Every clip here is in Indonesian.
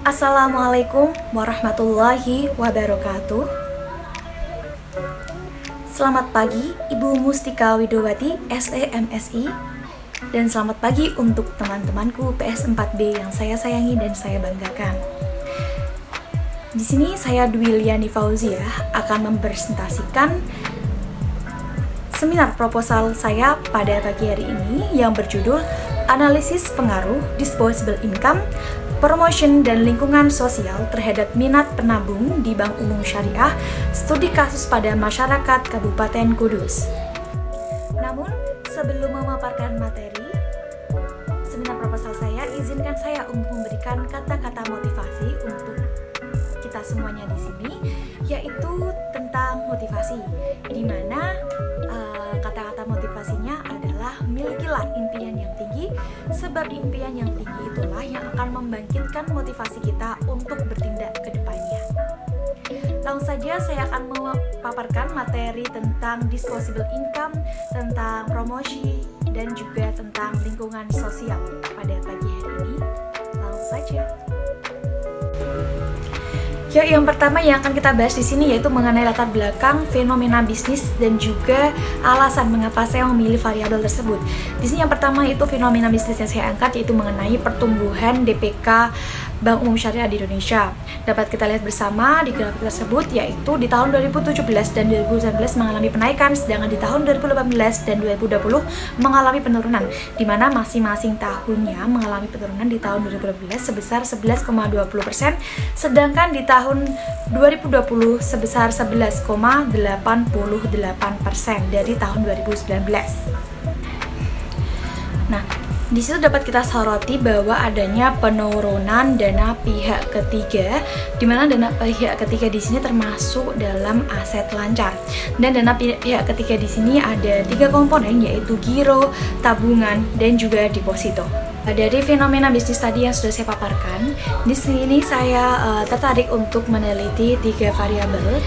Assalamualaikum warahmatullahi wabarakatuh. Selamat pagi Ibu Mustika Widowati SEMSI. Dan selamat pagi untuk teman-temanku PS4B yang saya sayangi dan saya banggakan. Di sini saya Dwi Liani Fauziah akan mempresentasikan seminar proposal saya pada pagi hari ini yang berjudul Analisis Pengaruh Disposable Income, Promotion dan Lingkungan Sosial terhadap Minat Penabung di Bank Umum Syariah, Studi Kasus pada Masyarakat Kabupaten Kudus. Namun, sebelum memaparkan materi seminar proposal saya, izinkan saya untuk memberikan kata-kata motivasi untuk kita semuanya di sini, yaitu tentang motivasi, di mana kata-kata motivasinya adalah milikilah impian yang tinggi, sebab impian yang tinggi itulah yang akan membangkitkan motivasi kita untuk bertindak ke depannya. Langsung saja saya akan memaparkan materi tentang disposable income, tentang promosi, dan juga tentang lingkungan sosial pada pagi hari ini. Langsung saja. Ya, yang pertama yang akan kita bahas di sini yaitu mengenai latar belakang fenomena bisnis dan juga alasan mengapa saya memilih variabel tersebut. Di sini yang pertama itu fenomena bisnis yang saya angkat yaitu mengenai pertumbuhan DPK Bank Umum Syariah di Indonesia. Dapat kita lihat bersama di grafik tersebut, yaitu di tahun 2017 dan 2019 mengalami penaikan, sedangkan di tahun 2018 dan 2020 mengalami penurunan, di mana masing-masing tahunnya mengalami penurunan. Di tahun 2018 sebesar 11,20%, sedangkan di tahun 2020 sebesar 11,88% dari tahun 2019. Nah, di situ dapat kita soroti bahwa adanya penurunan dana pihak ketiga, di mana dana pihak ketiga di sini termasuk dalam aset lancar. Dan dana pihak ketiga di sini ada 3 komponen, yaitu giro, tabungan, dan juga deposito. Dari fenomena bisnis tadi yang sudah saya paparkan, di sini saya tertarik untuk meneliti 3 variabel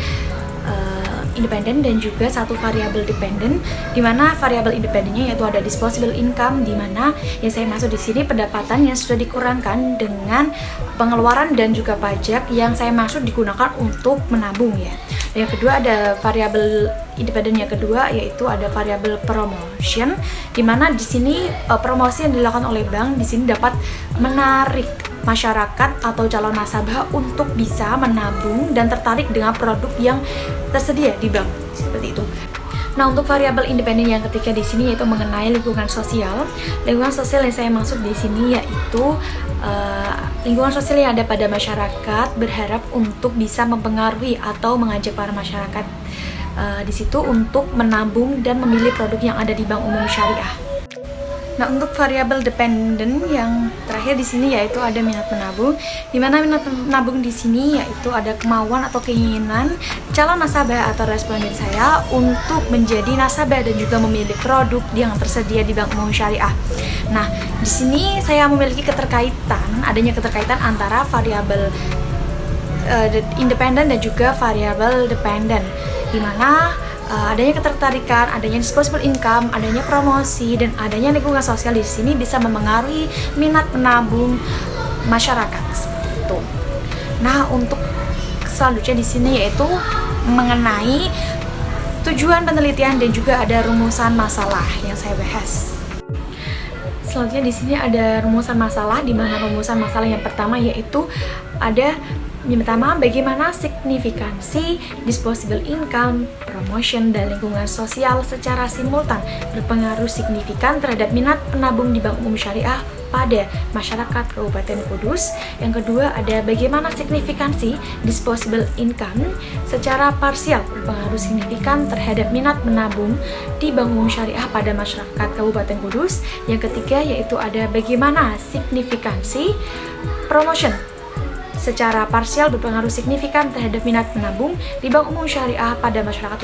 independen dan juga 1 variabel dependen, di mana variabel independennya yaitu ada disposable income, di mana yang saya maksud di sini pendapatan yang sudah dikurangkan dengan pengeluaran dan juga pajak yang saya maksud digunakan untuk menabung ya. Dan yang kedua ada variabel independen yang kedua yaitu ada variabel promotion, di mana di sini promosi yang dilakukan oleh bank di sini dapat menarik masyarakat atau calon nasabah untuk bisa menabung dan tertarik dengan produk yang tersedia di bank, seperti itu. Nah, untuk variabel independen yang ketiga di sini yaitu mengenai lingkungan sosial. Lingkungan sosial yang saya maksud di sini yaitu lingkungan sosial yang ada pada masyarakat berharap untuk bisa mempengaruhi atau mengajak para masyarakat di situ untuk menabung dan memilih produk yang ada di Bank Umum Syariah. Nah, untuk variabel dependen yang terakhir di sini yaitu ada minat menabung, di mana minat menabung di sini yaitu ada kemauan atau keinginan calon nasabah atau responden saya untuk menjadi nasabah dan juga memilih produk yang tersedia di Bank Umum Syariah. Nah, di sini saya memiliki adanya keterkaitan antara variabel independen dan juga variabel dependen, di mana adanya ketertarikan, adanya disposable income, adanya promosi, dan adanya lingkungan sosial di sini bisa memengaruhi minat menabung masyarakat seperti itu. Nah, untuk selanjutnya di sini yaitu mengenai tujuan penelitian dan juga ada rumusan masalah yang saya bahas. Selanjutnya di sini ada rumusan masalah, di mana rumusan masalah yang pertama yaitu ada yang pertama, bagaimana signifikansi disposable income, promotion, dan lingkungan sosial secara simultan berpengaruh signifikan terhadap minat penabung di Bank Umum Syariah pada masyarakat Kabupaten Kudus. Yang kedua, ada bagaimana signifikansi disposable income secara parsial berpengaruh signifikan terhadap minat menabung di Bank Umum Syariah pada masyarakat Kabupaten Kudus. Yang ketiga, yaitu ada bagaimana signifikansi promotion secara parsial berpengaruh signifikan terhadap minat menabung di Bank Umum Syariah pada masyarakat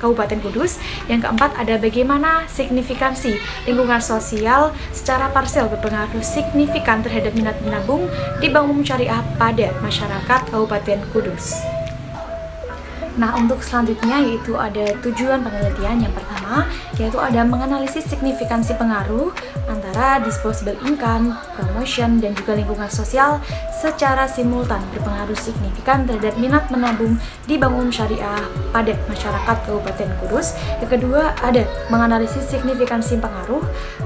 Kabupaten Kudus. Yang keempat, ada bagaimana signifikansi lingkungan sosial secara parsial berpengaruh signifikan terhadap minat menabung di Bank Umum Syariah pada masyarakat Kabupaten Kudus. Nah, untuk selanjutnya yaitu ada tujuan penelitian. Yang pertama yaitu ada menganalisis signifikansi pengaruh antara disposable income, promotion, dan juga lingkungan sosial secara simultan berpengaruh signifikan terhadap minat menabung di Bank Umum Syariah pada masyarakat Kabupaten Kudus. Yang kedua ada menganalisis signifikansi pengaruh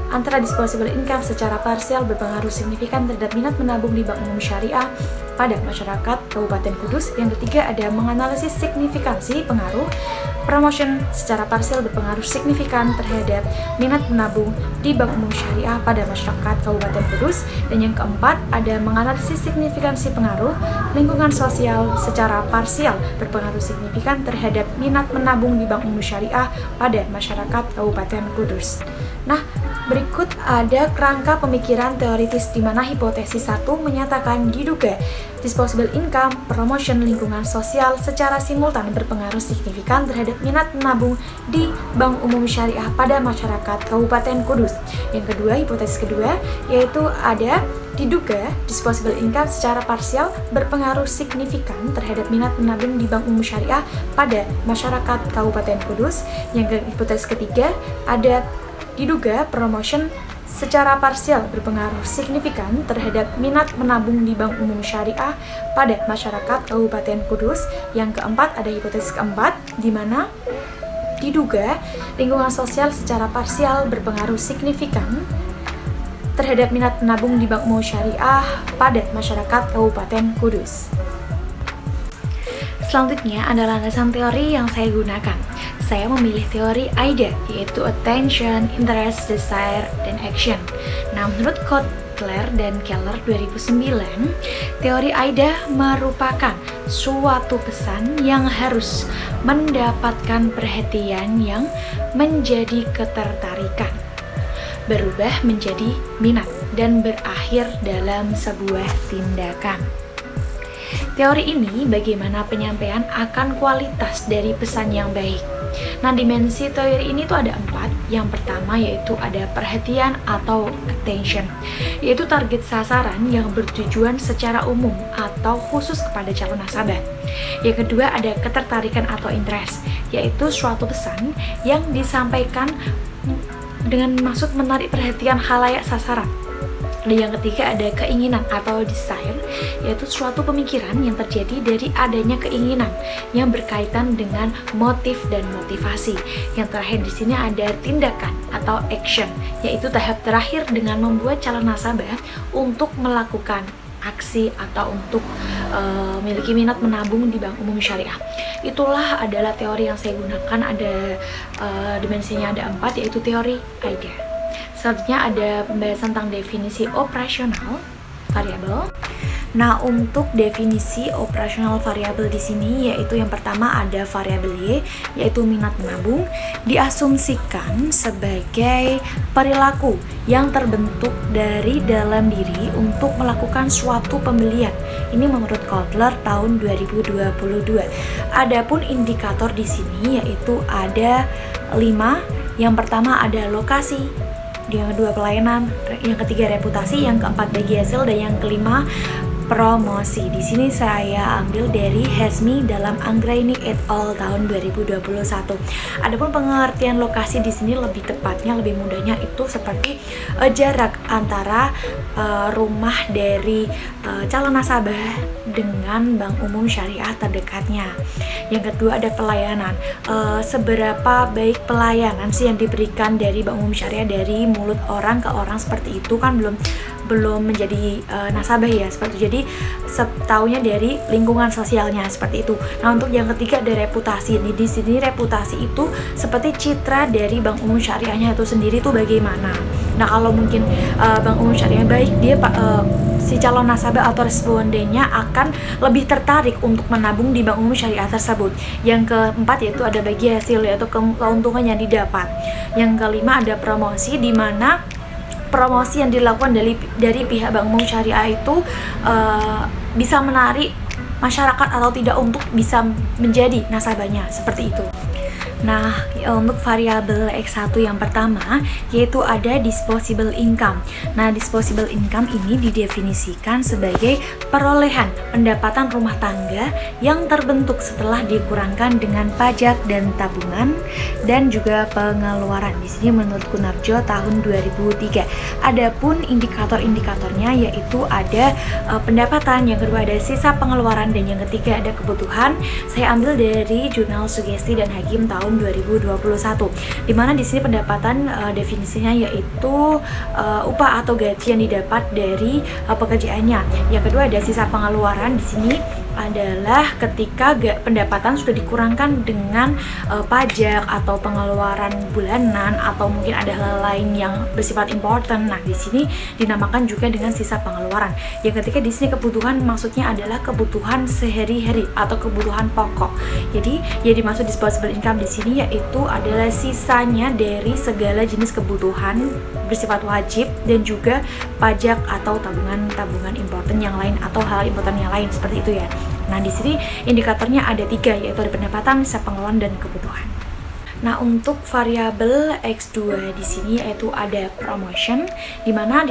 antara disposable income secara parsial berpengaruh signifikan terhadap minat menabung di Bank Umum Syariah pada masyarakat Kabupaten Kudus. Yang ketiga ada menganalisis signifikansi pengaruh promotion secara parsial berpengaruh signifikan terhadap minat menabung di Bank Umum Syariah pada masyarakat Kabupaten Kudus. Dan yang keempat ada menganalisis signifikansi pengaruh lingkungan sosial secara parsial berpengaruh signifikan terhadap minat menabung di Bank Umum Syariah pada masyarakat Kabupaten Kudus. Nah, berikut ada kerangka pemikiran teoritis di mana hipotesis 1 menyatakan diduga disposable income, promotion, lingkungan sosial secara simultan berpengaruh signifikan terhadap minat menabung di Bank Umum Syariah pada masyarakat Kabupaten Kudus. Yang kedua, hipotesis kedua yaitu ada diduga disposable income secara parsial berpengaruh signifikan terhadap minat menabung di Bank Umum Syariah pada masyarakat Kabupaten Kudus. Yang hipotesis ketiga ada diduga promotion secara parsial berpengaruh signifikan terhadap minat menabung di Bank Umum Syariah pada masyarakat Kabupaten Kudus. Yang keempat ada hipotesis keempat di mana diduga lingkungan sosial secara parsial berpengaruh signifikan terhadap minat menabung di Bank Umum Syariah pada masyarakat Kabupaten Kudus. Selanjutnya adalah landasan teori yang saya gunakan. Saya memilih teori AIDA, yaitu Attention, Interest, Desire, dan Action. Nah, menurut Kotler dan Keller 2009, teori AIDA merupakan suatu pesan yang harus mendapatkan perhatian yang menjadi ketertarikan, berubah menjadi minat, dan berakhir dalam sebuah tindakan. Teori ini bagaimana penyampaian akan kualitas dari pesan yang baik. Nah, dimensi teori ini tuh ada 4. Yang pertama yaitu ada perhatian atau attention, yaitu target sasaran yang bertujuan secara umum atau khusus kepada calon nasabah. Yang kedua ada ketertarikan atau interest, yaitu suatu pesan yang disampaikan dengan maksud menarik perhatian khalayak sasaran. Dan yang ketiga ada keinginan atau desire, yaitu suatu pemikiran yang terjadi dari adanya keinginan yang berkaitan dengan motif dan motivasi. Yang terakhir di sini ada tindakan atau action, yaitu tahap terakhir dengan membuat calon nasabah untuk melakukan aksi atau untuk memiliki minat menabung di Bank Umum Syariah. Itulah adalah teori yang saya gunakan. Ada dimensinya ada 4, yaitu teori AIDA. Selanjutnya ada pembahasan tentang definisi operasional variabel. Nah, untuk definisi operasional variabel di sini yaitu yang pertama ada variabel Y, yaitu minat menabung, diasumsikan sebagai perilaku yang terbentuk dari dalam diri untuk melakukan suatu pembelian. Ini menurut Kotler tahun 2022. Adapun indikator di sini yaitu ada 5. Yang pertama ada lokasi, yang kedua pelayanan, yang ketiga reputasi, yang keempat bagi hasil, dan yang kelima promosi. Di sini saya ambil dari Hesmi dalam Anggraini et al. Tahun 2021. Adapun pengertian lokasi di sini lebih tepatnya, lebih mudahnya itu seperti jarak antara rumah dari calon nasabah dengan Bank Umum Syariah terdekatnya. Yang kedua ada pelayanan. Seberapa baik pelayanan sih yang diberikan dari Bank Umum Syariah dari mulut orang ke orang, seperti itu kan belum menjadi nasabah ya, seperti itu. Jadi setaunya dari lingkungan sosialnya seperti itu. Nah, untuk yang ketiga ada reputasi. Di sini reputasi itu seperti citra dari Bank Umum Syariahnya itu sendiri tuh bagaimana. Nah, kalau mungkin Bank Umum Syariah baik, dia si calon nasabah atau respondennya akan lebih tertarik untuk menabung di Bank Umum Syariah tersebut. Yang keempat yaitu ada bagi hasil, yaitu keuntungan yang didapat. Yang kelima ada promosi, di mana promosi yang dilakukan dari pihak Bank Umum Syariah itu bisa menarik masyarakat atau tidak untuk bisa menjadi nasabahnya, seperti itu. Nah, untuk variabel X1 yang pertama yaitu ada disposable income. Nah, disposable income ini didefinisikan sebagai perolehan pendapatan rumah tangga yang terbentuk setelah dikurangkan dengan pajak dan tabungan dan juga pengeluaran. Di sini menurut Kunarjo tahun 2003. Adapun indikator-indikatornya yaitu ada pendapatan, yang kedua ada sisa pengeluaran, dan yang ketiga ada kebutuhan. Saya ambil dari Jurnal Sugesti dan Hakim tahun 2021, dimana di sini pendapatan definisinya yaitu upah atau gaji yang didapat dari pekerjaannya. Yang kedua ada sisa pengeluaran, di sini adalah ketika pendapatan sudah dikurangkan dengan pajak atau pengeluaran bulanan atau mungkin ada hal lain yang bersifat important. Nah, di sini dinamakan juga dengan sisa pengeluaran. Yang ketiga di sini kebutuhan, maksudnya adalah kebutuhan sehari-hari atau kebutuhan pokok. Jadi yang dimaksud disposable income di sini yaitu adalah sisanya dari segala jenis kebutuhan bersifat wajib dan juga pajak atau tabungan important yang lain atau hal important yang lain seperti itu ya. Nah, di sini indikatornya ada 3, yaitu ada pendapatan, sisa pengeluaran, dan kebutuhan. Nah, untuk variabel X2 di sini yaitu ada promotion, di mana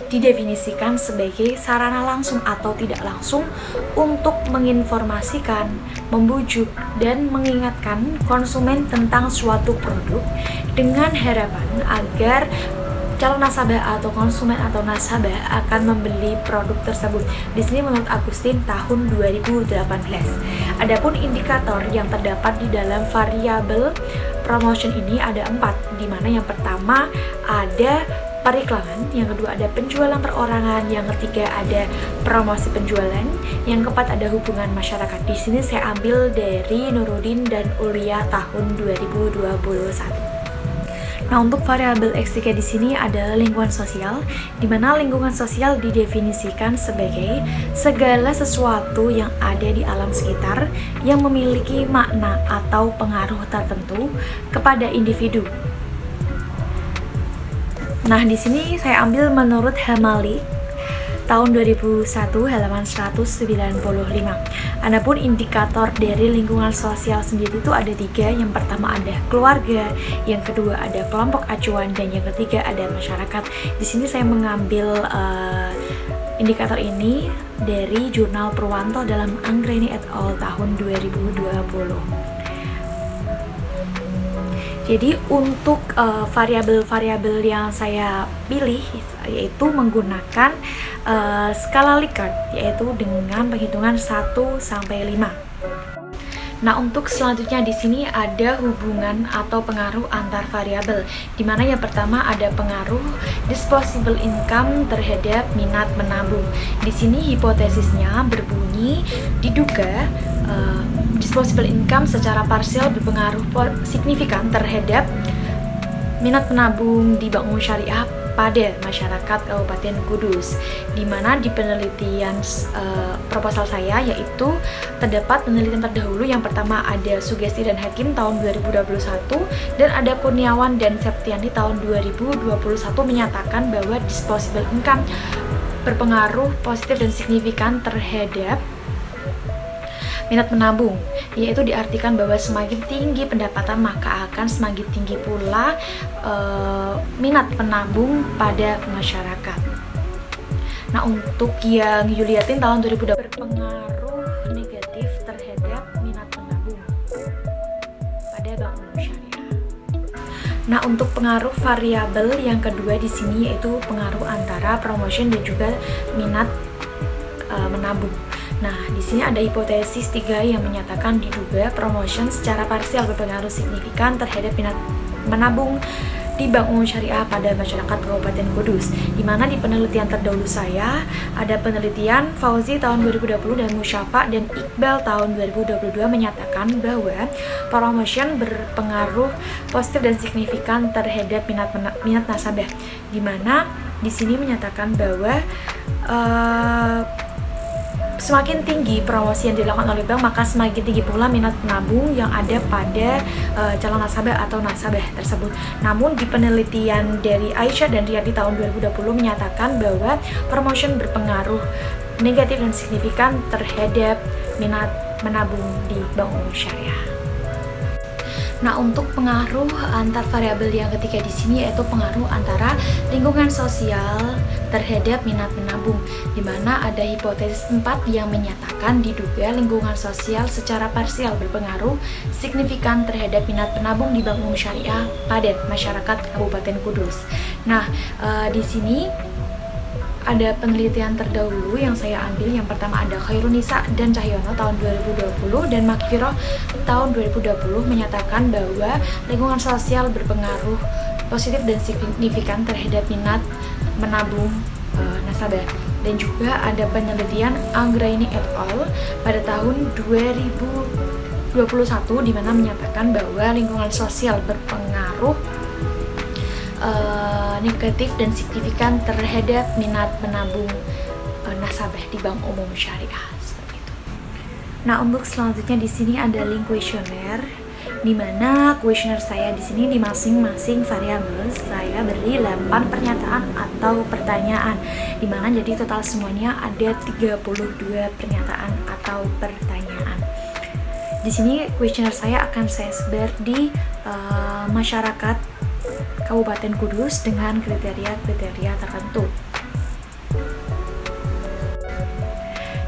didefinisikan sebagai sarana langsung atau tidak langsung untuk menginformasikan, membujuk, dan mengingatkan konsumen tentang suatu produk dengan harapan agar calon nasabah atau konsumen atau nasabah akan membeli produk tersebut. Di sini menurut Agustin tahun 2018. Adapun indikator yang terdapat di dalam variabel promotion ini ada 4, di mana yang pertama ada periklangan, yang kedua ada penjualan perorangan, yang ketiga ada promosi penjualan, yang keempat ada hubungan masyarakat. Di sini saya ambil dari Nurudin dan Ulia tahun 2021. Nah, untuk variabel X3 di sini adalah lingkungan sosial, di mana lingkungan sosial didefinisikan sebagai segala sesuatu yang ada di alam sekitar yang memiliki makna atau pengaruh tertentu kepada individu. Nah, di sini saya ambil menurut Hamali tahun 2001 halaman 195. Adapun indikator dari lingkungan sosial sendiri itu ada 3. Yang pertama ada keluarga, yang kedua ada kelompok acuan, dan yang ketiga ada masyarakat. Di sini saya mengambil indikator ini dari Jurnal Purwanto dalam Anggreni et al. Tahun 2020. Jadi untuk variabel-variabel yang saya pilih yaitu menggunakan skala Likert, yaitu dengan penghitungan 1 sampai 5. Nah, untuk selanjutnya di sini ada hubungan atau pengaruh antar variabel, di mana yang pertama ada pengaruh disposable income terhadap minat menabung. Di sini hipotesisnya berbunyi diduga disposable income secara parsial berpengaruh signifikan terhadap minat menabung di Bank Umum Syariah pada masyarakat Kabupaten Kudus, di mana di penelitian proposal saya yaitu terdapat penelitian terdahulu. Yang pertama ada Sugesti dan Hakim tahun 2021 dan ada Kurniawan dan Septiani tahun 2021 menyatakan bahwa disposable income berpengaruh positif dan signifikan terhadap minat menabung, yaitu diartikan bahwa semakin tinggi pendapatan maka akan semakin tinggi pula minat menabung pada masyarakat. Nah, untuk yang Yuliatin tahun 2020 berpengaruh negatif terhadap minat menabung pada Bank Umum Syariah. Nah, untuk pengaruh variabel yang kedua di sini yaitu pengaruh antara promotion dan juga minat menabung. Nah, di sini ada hipotesis 3 yang menyatakan diduga promotion secara parsial berpengaruh signifikan terhadap minat menabung di Bank Umum Syariah pada masyarakat Kabupaten Kudus, di mana di penelitian terdahulu saya ada penelitian Fauzi tahun 2020 dan Musyafa dan Iqbal tahun 2022 menyatakan bahwa promotion berpengaruh positif dan signifikan terhadap minat nasabah, di mana di sini menyatakan bahwa semakin tinggi promosi yang dilakukan oleh bank, maka semakin tinggi pula minat menabung yang ada pada calon nasabah atau nasabah tersebut. Namun di penelitian dari Aisyah dan Riyadi tahun 2020 menyatakan bahwa promotion berpengaruh negatif dan signifikan terhadap minat menabung di Bank Umum Syariah. Nah, untuk pengaruh antar variabel yang ketiga di sini yaitu pengaruh antara lingkungan sosial terhadap minat menabung, di mana ada hipotesis 4 yang menyatakan diduga lingkungan sosial secara parsial berpengaruh signifikan terhadap minat penabung di Bank Umum Syariah pada masyarakat Kabupaten Kudus. Nah, di sini ada penelitian terdahulu yang saya ambil. Yang pertama ada Khairunisa dan Cahyono tahun 2020 dan Makiro tahun 2020 menyatakan bahwa lingkungan sosial berpengaruh positif dan signifikan terhadap minat menabung nasabah. Dan juga ada penelitian Anggraini et al. Pada tahun 2021 di mana menyatakan bahwa lingkungan sosial berpengaruh negatif dan signifikan terhadap minat menabung nasabah di Bank Umum Syariah, seperti itu. Nah, untuk selanjutnya di sini ada link kuesioner, di mana kuesioner saya di sini di masing-masing variabel saya beri 8 pernyataan atau pertanyaan, di mana jadi total semuanya ada 32 pernyataan atau pertanyaan. Di sini kuesioner saya akan saya sebar di masyarakat Kabupaten Kudus dengan kriteria-kriteria tertentu.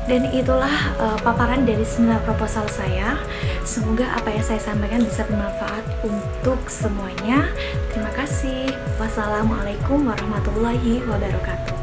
Dan itulah paparan dari 9 proposal saya. Semoga apa yang saya sampaikan bisa bermanfaat untuk semuanya. Terima kasih. Wassalamualaikum warahmatullahi wabarakatuh.